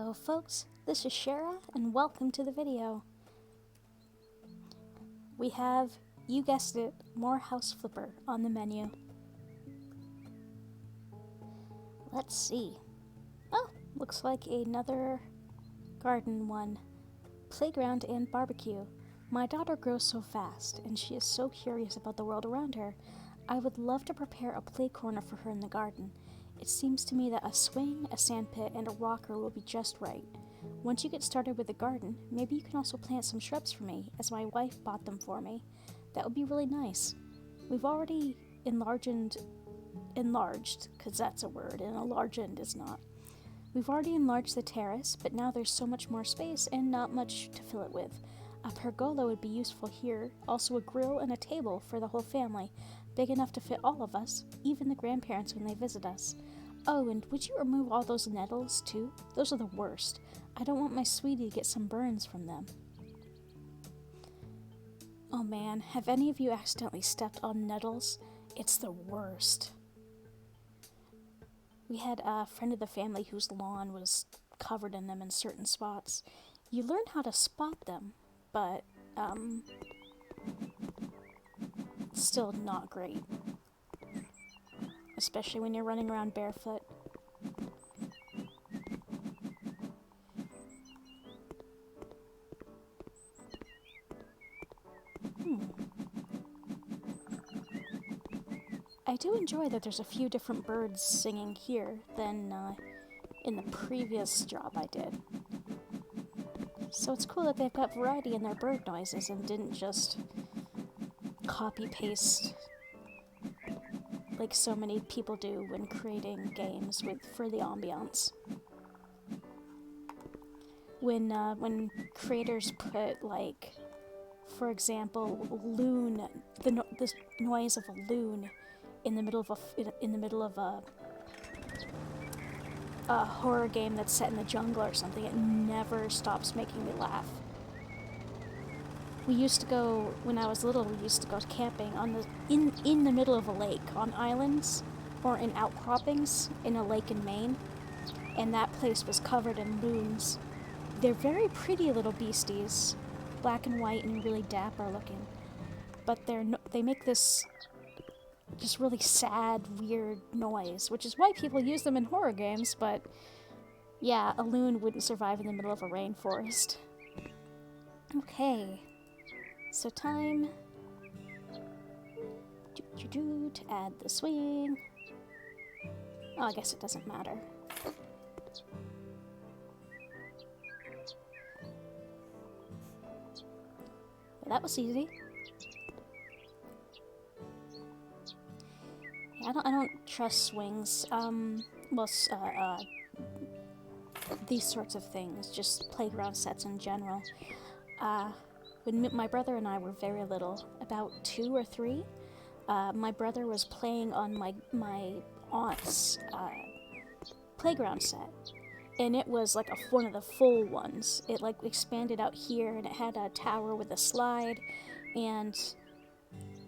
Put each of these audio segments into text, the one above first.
Hello folks, this is Shera and welcome to the video. We have, you guessed it, more House Flipper on the menu. Let's see. Oh, looks like another garden one. Playground and barbecue. My daughter grows so fast and she is so curious about the world around her. I would love to prepare a play corner for her in the garden. It seems to me that a swing, a sandpit, and a rocker will be just right. Once you get started with the garden, maybe you can also plant some shrubs for me, as my wife bought them for me. That would be really nice. We've already enlarged, because that's a word, and enlarged is not. We've already enlarged the terrace, but now there's so much more space and not much to fill it with. A pergola would be useful here, also a grill and a table for the whole family, big enough to fit all of us, even the grandparents when they visit us. Oh, and would you remove all those nettles, too? Those are the worst. I don't want my sweetie to get some burns from them. Oh man, have any of you accidentally stepped on nettles? It's the worst. We had a friend of the family whose lawn was covered in them in certain spots. You learn how to spot them, but, still not great. Especially when you're running around barefoot. I do enjoy that there's a few different birds singing here than in the previous job I did. So it's cool that they've got variety in their bird noises and didn't just copy-paste like so many people do when creating games for the ambiance. When creators put, like, for example, loon, the noise of a loon in the middle of a horror game that's set in the jungle or something, it never stops making me laugh. We used to go, when I was little, we used to go camping in the middle of a lake, on islands, or in outcroppings in a lake in Maine, and that place was covered in loons. They're very pretty little beasties, black and white and really dapper looking, but they make this just really sad, weird noise, which is why people use them in horror games, but yeah, a loon wouldn't survive in the middle of a rainforest. Okay. So time to add the swing. Oh, I guess it doesn't matter. Well, that was easy. Yeah, I don't trust swings. These sorts of things, just playground sets in general. When my brother and I were very little, about 2 or 3, my brother was playing on my aunt's playground set, and it was like one of the full ones. It like expanded out here, and it had a tower with a slide, and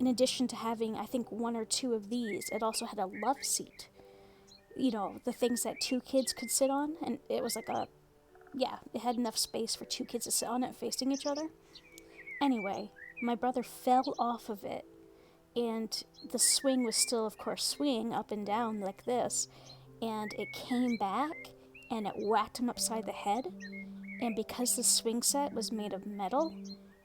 in addition to having, I think, 1 or 2 of these, it also had a love seat. You know, the things that 2 kids could sit on, and it was like it had enough space for 2 kids to sit on it facing each other. Anyway, my brother fell off of it, and the swing was still, of course, swinging up and down like this, and it came back, and it whacked him upside the head, and because the swing set was made of metal,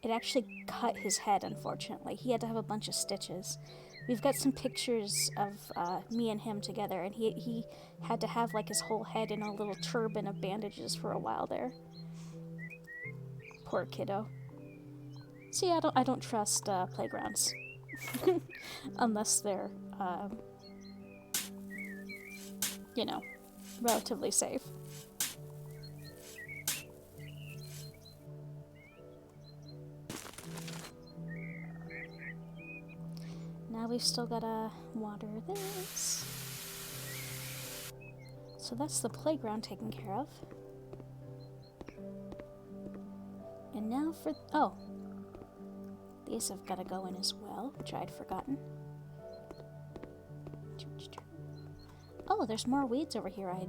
it actually cut his head, unfortunately. He had to have a bunch of stitches. We've got some pictures of me and him together, and he had to have, like, his whole head in a little turban of bandages for a while there. Poor kiddo. See, I don't trust playgrounds. Unless they're, you know, relatively safe. Now we've still gotta water this. So that's the playground taken care of. And now for... oh. These have got to go in as well, which I'd forgotten. Oh, there's more weeds over here I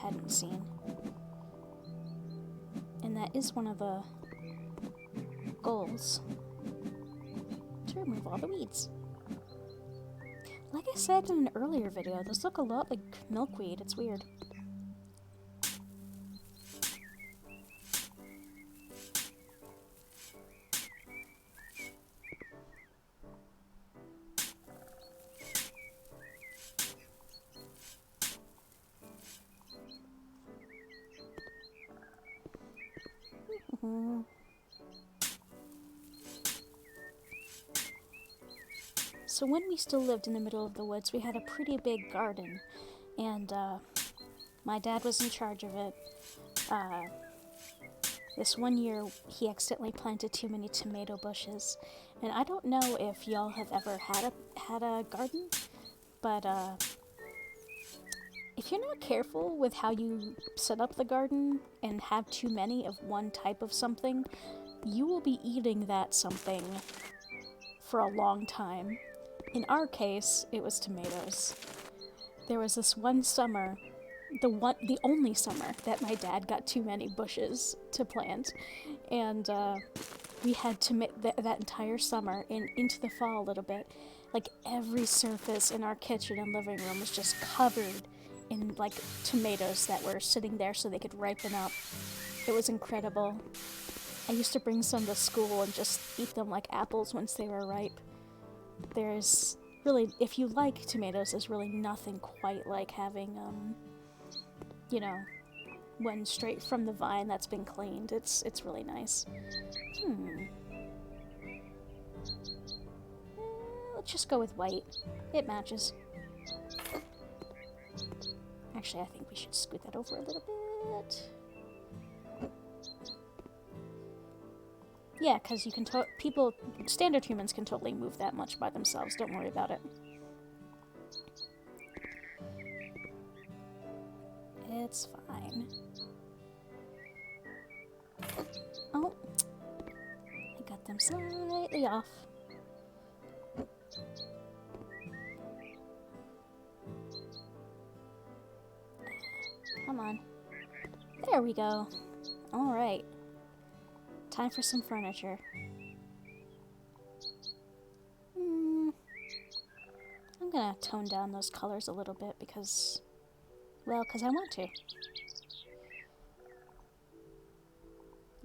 hadn't seen. that is one of the goals, to remove all the weeds. Like I said in an earlier video, those look a lot like milkweed. It's weird. So when we still lived in the middle of the woods, we had a pretty big garden, and my dad was in charge of it. This one year, he accidentally planted too many tomato bushes, and I don't know if y'all have ever had a garden, but if you're not careful with how you set up the garden and have too many of one type of something, you will be eating that something for a long time. In our case, it was tomatoes. There was this one summer, the only summer, that my dad got too many bushes to plant, and we had that entire summer and into the fall a little bit. Like every surface in our kitchen and living room was just covered in like tomatoes that were sitting there so they could ripen up. It was incredible. I used to bring some to school and just eat them like apples once they were ripe. There's really, if you like tomatoes, there's really nothing quite like having, you know, one straight from the vine that's been cleaned. It's really nice. Let's just go with white. It matches. Actually, I think we should scoot that over a little bit. Yeah, because you can standard humans can totally move that much by themselves. Don't worry about it. It's fine. Oh, I got them slightly off. Come on. There we go. Alright. Time for some furniture. I'm gonna tone down those colors a little bit because I want to.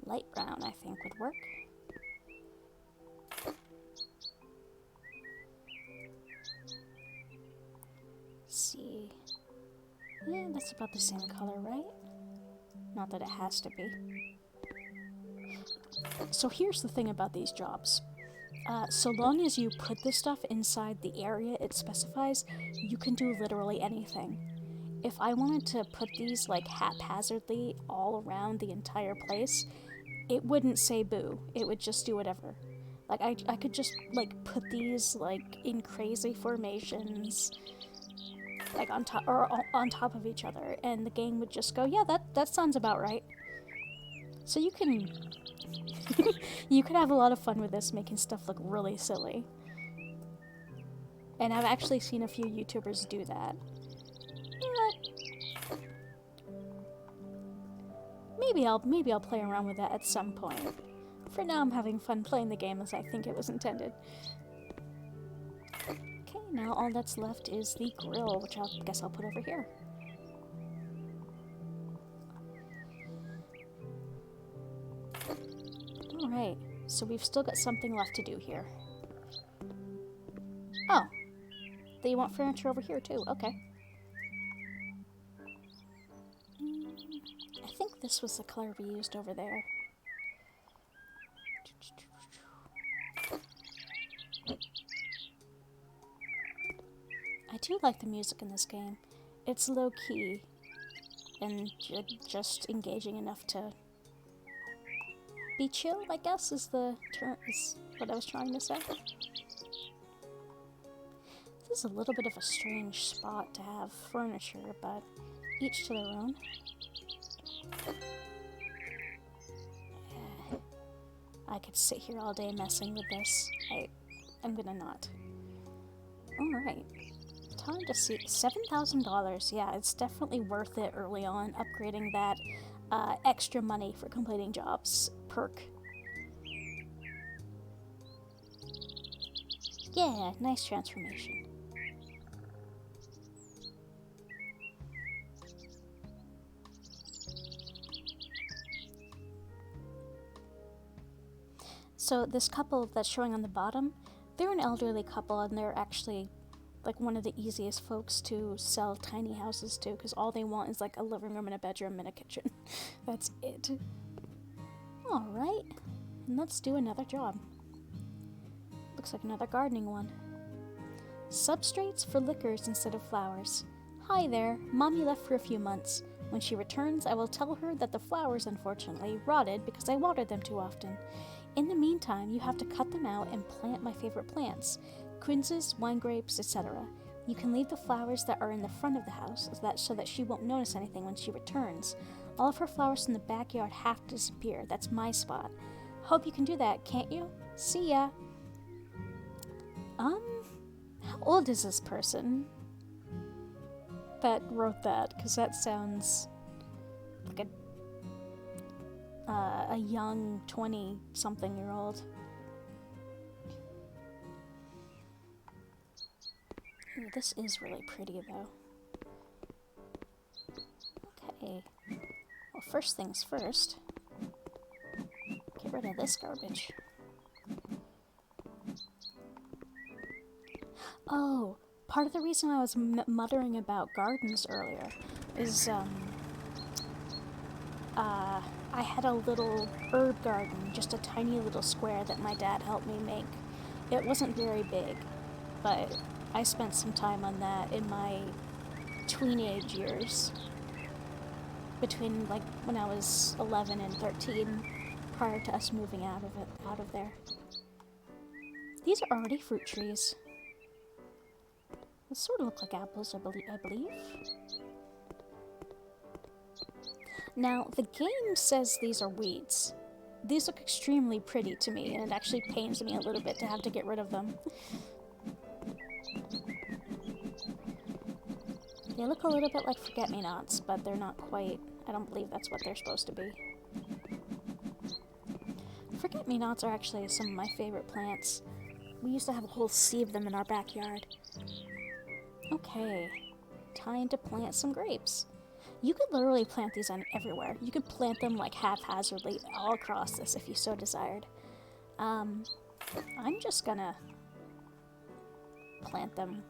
Light brown, I think, would work. Let's see. Yeah, that's about the same color, right? Not that it has to be. So here's the thing about these jobs. So long as you put this stuff inside the area it specifies, you can do literally anything. If I wanted to put these like haphazardly all around the entire place, it wouldn't say boo. It would just do whatever. Like I could just like put these like in crazy formations, like on top of each other, and the game would just go, yeah, that sounds about right. So you can you could have a lot of fun with this, making stuff look really silly. And I've actually seen a few YouTubers do that. But maybe I'll play around with that at some point. For now, I'm having fun playing the game as I think it was intended. Okay, now all that's left is the grill, which I guess I'll put over here. Alright, so we've still got something left to do here. Oh, they want furniture over here too, okay. I think this was the color we used over there. I do like the music in this game. It's low-key and just engaging enough to be chill, I guess, is what I was trying to say. This is a little bit of a strange spot to have furniture, but each to their own. I could sit here all day messing with this. I'm gonna not. Alright. Time to see. $7,000. Yeah, it's definitely worth it early on, upgrading that. extra money for completing jobs perk. Yeah, nice transformation. So this couple that's showing on the bottom, they're an elderly couple, and they're actually like one of the easiest folks to sell tiny houses to, because all they want is like a living room and a bedroom and a kitchen. That's it. Alright, let's do another job. Looks like another gardening one. Substrates for liquors instead of flowers. Hi there, Mommy left for a few months. When she returns, I will tell her that the flowers unfortunately rotted because I watered them too often. In the meantime, you have to cut them out and plant my favorite plants. Quinces, wine grapes, etc. You can leave the flowers that are in the front of the house so that she won't notice anything when she returns. All of her flowers in the backyard have to disappear. That's my spot. Hope you can do that, can't you? See ya. How old is this person that wrote that? Because that sounds like a young 20-something-year-old. Ooh, this is really pretty, though. Okay. Well, first things first. Get rid of this garbage. Oh, part of the reason I was muttering about gardens earlier is, I had a little herb garden, just a tiny little square that my dad helped me make. It wasn't very big, but I spent some time on that in my teenage years. Between, like, when I was 11 and 13, prior to us moving out of there. These are already fruit trees. They sort of look like apples, I believe. Now, the game says these are weeds. These look extremely pretty to me, and it actually pains me a little bit to have to get rid of them. They look a little bit like forget-me-nots, but they're not quite. I don't believe that's what they're supposed to be. Forget-me-nots are actually some of my favorite plants. We used to have a whole sea of them in our backyard. Okay, time to plant some grapes. You could literally plant these on everywhere. You could plant them like haphazardly all across this if you so desired. I'm just gonna plant them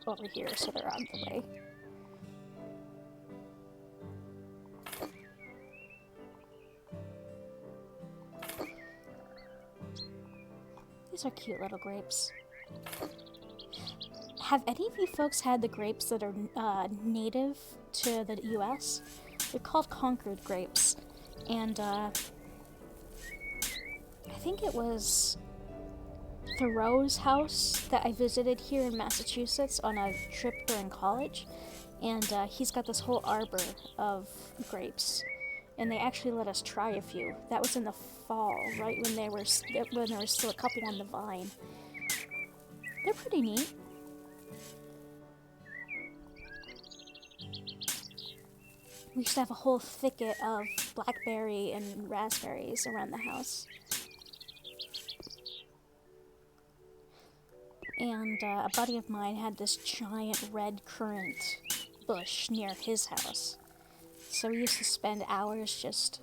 over here so they're out of the way. These are cute little grapes. Have any of you folks had the grapes that are native to the US? They're called Concord grapes. And I think it was Thoreau's house that I visited here in Massachusetts on a trip during college. And he's got this whole arbor of grapes. And they actually let us try a few. That was in the fall, right when there was still a couple on the vine. They're pretty neat. We used to have a whole thicket of blackberry and raspberries around the house. And a buddy of mine had this giant red currant bush near his house. So we used to spend hours just,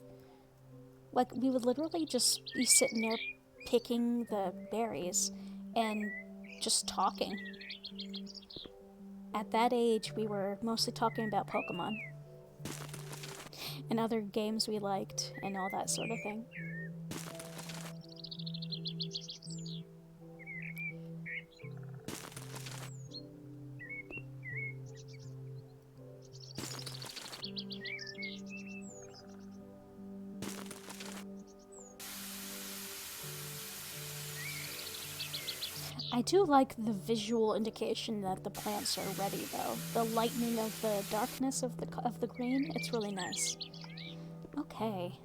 like, we would literally just be sitting there picking the berries and just talking. At that age, we were mostly talking about Pokemon and other games we liked and all that sort of thing. I do like the visual indication that the plants are ready, though. The lightening of the darkness of the green, it's really nice. Okay.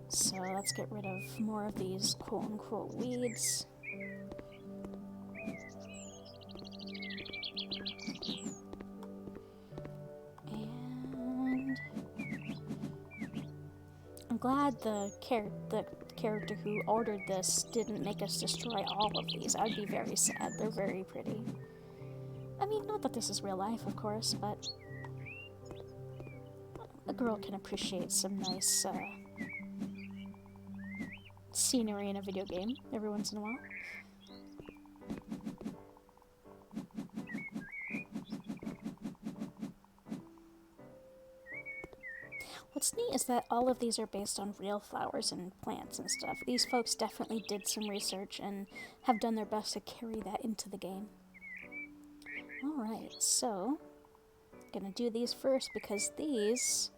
So let's get rid of more of these quote-unquote weeds. And glad the character who ordered this didn't make us destroy all of these. I'd be very sad. They're very pretty. I mean, not that this is real life, of course, but a girl can appreciate some nice scenery in a video game every once in a while. What's neat is that all of these are based on real flowers and plants and stuff. These folks definitely did some research and have done their best to carry that into the game. Alright, so gonna do these first because these,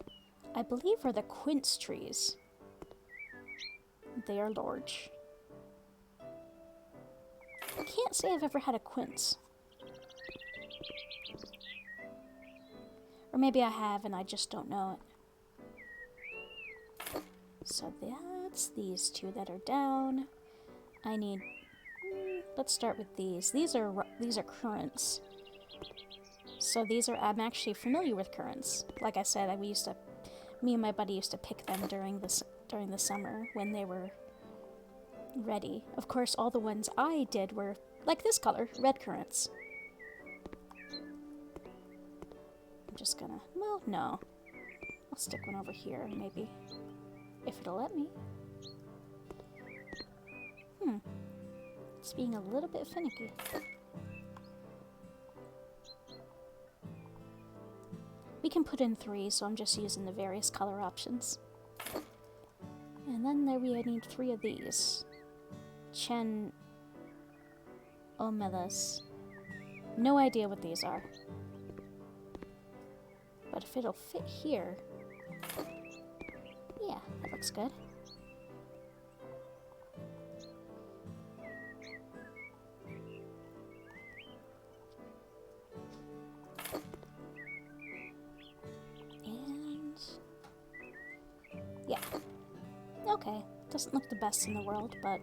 I believe, are the quince trees. They are large. I can't say I've ever had a quince. Or maybe I have and I just don't know it. So that's these two that are down. I need... let's start with these. These are currants. So these are... I'm actually familiar with currants. Like I said, me and my buddy used to pick them during the summer when they were ready. Of course, all the ones I did were like this color, red currants. I'm just gonna... well, no. I'll stick one over here, maybe. If it'll let me. It's being a little bit finicky. We can put in 3, so I'm just using the various color options. And then there I need 3 of these. Chen Omelas. No idea what these are. But if it'll fit here... yeah, that looks good. And... yeah. Okay, doesn't look the best in the world, but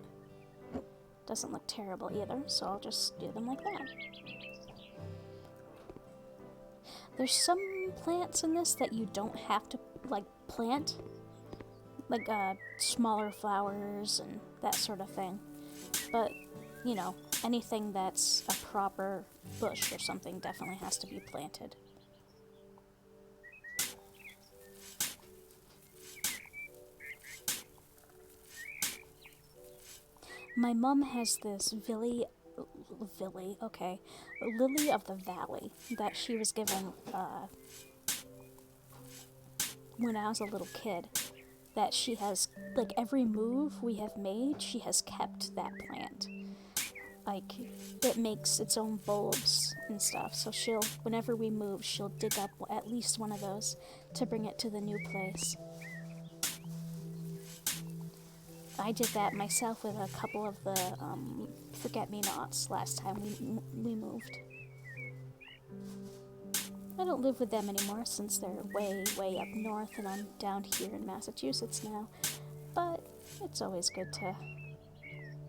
doesn't look terrible either, so I'll just do them like that. There's some plants in this that you don't have to, like, plant. Like, smaller flowers and that sort of thing. But, you know, anything that's a proper bush or something definitely has to be planted. My mom has this lily of the valley that she was given, when I was a little kid. That she has, like, every move we have made, she has kept that plant. Like, it makes its own bulbs and stuff, so whenever we move, she'll dig up at least one of those to bring it to the new place. I did that myself with a couple of the forget-me-nots last time we moved. I don't live with them anymore since they're way, way up north and I'm down here in Massachusetts now. But it's always good to...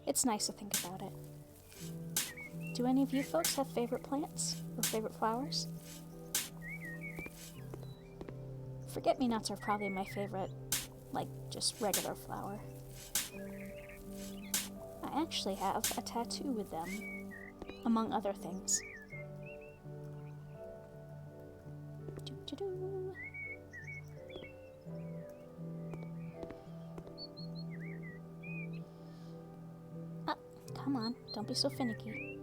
it's nice to think about it. Do any of you folks have favorite plants or favorite flowers? Forget-me-nots are probably my favorite, like, just regular flower. I actually have a tattoo with them, among other things. Doo-doo-doo. Ah, come on, don't be so finicky.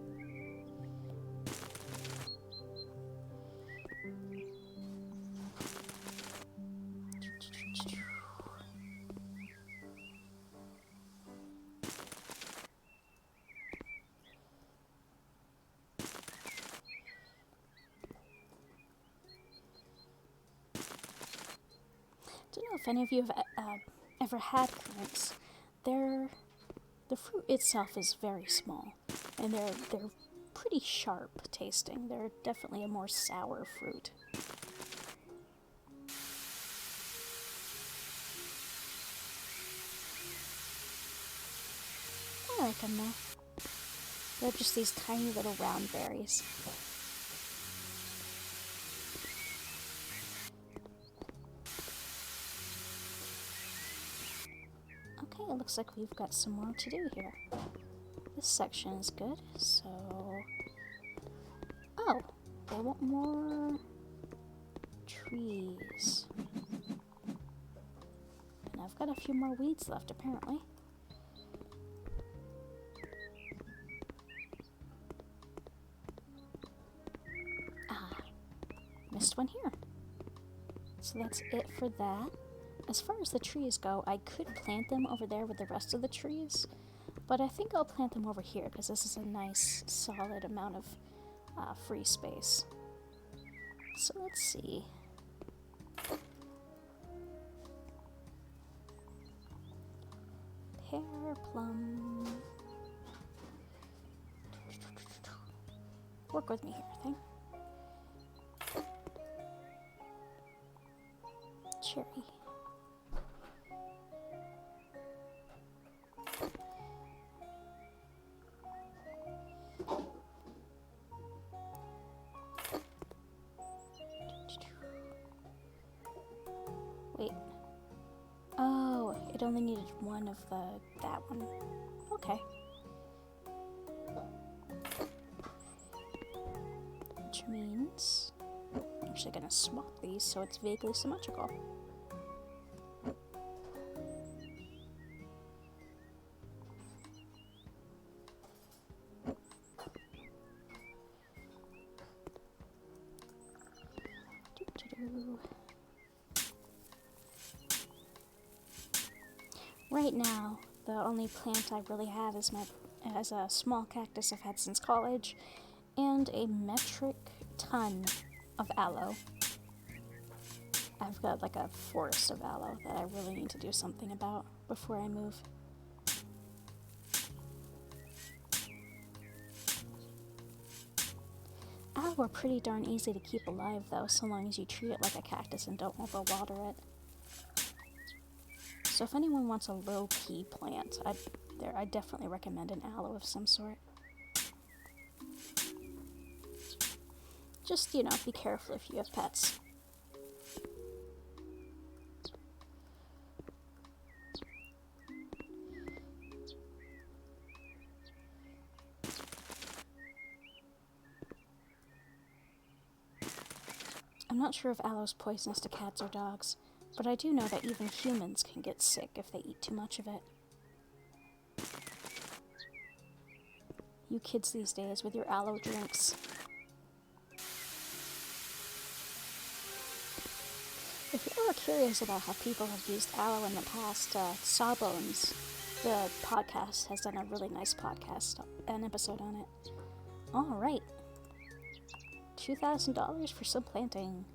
I don't know if any of you have ever had currants. The fruit itself is very small, and they're pretty sharp tasting. They're definitely a more sour fruit. I like them though. They're just these tiny little round berries. looks like we've got some more to do here. This section is good, so... Oh, they want more trees. And I've got a few more weeds left, apparently. Ah, missed one here. So that's it for that. As far as the trees go, I could plant them over there with the rest of the trees, but I think I'll plant them over here because this is a nice, solid amount of free space. So let's see. Pear, plum. Work with me here, thing. Cherry. Wait. Oh, it only needed one of that one. Okay. Which means I'm actually gonna swap these so it's vaguely symmetrical. Right now, the only plant I really have is a small cactus I've had since college, and a metric ton of aloe. I've got like a forest of aloe that I really need to do something about before I move. Aloe are pretty darn easy to keep alive though, so long as you treat it like a cactus and don't overwater it. So if anyone wants a low-key plant, I definitely recommend an aloe of some sort. Just, be careful if you have pets. I'm not sure if aloe's poisonous to cats or dogs, but I do know that even humans can get sick if they eat too much of it. You kids these days with your aloe drinks. If you're ever curious about how people have used aloe in the past, Sawbones, the podcast, has done a really nice an episode on it. Alright. $2,000 for some planting.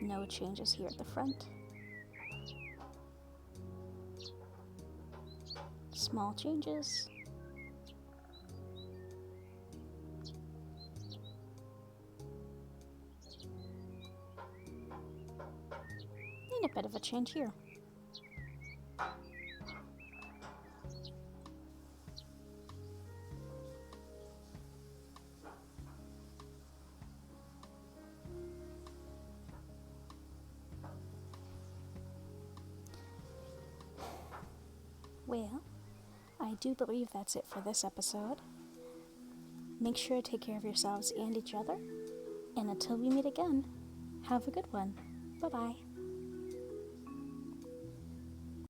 No changes here at the front. Small changes. And a bit of a change here. Well, I do believe that's it for this episode. Make sure to take care of yourselves and each other. And until we meet again, have a good one. Bye-bye.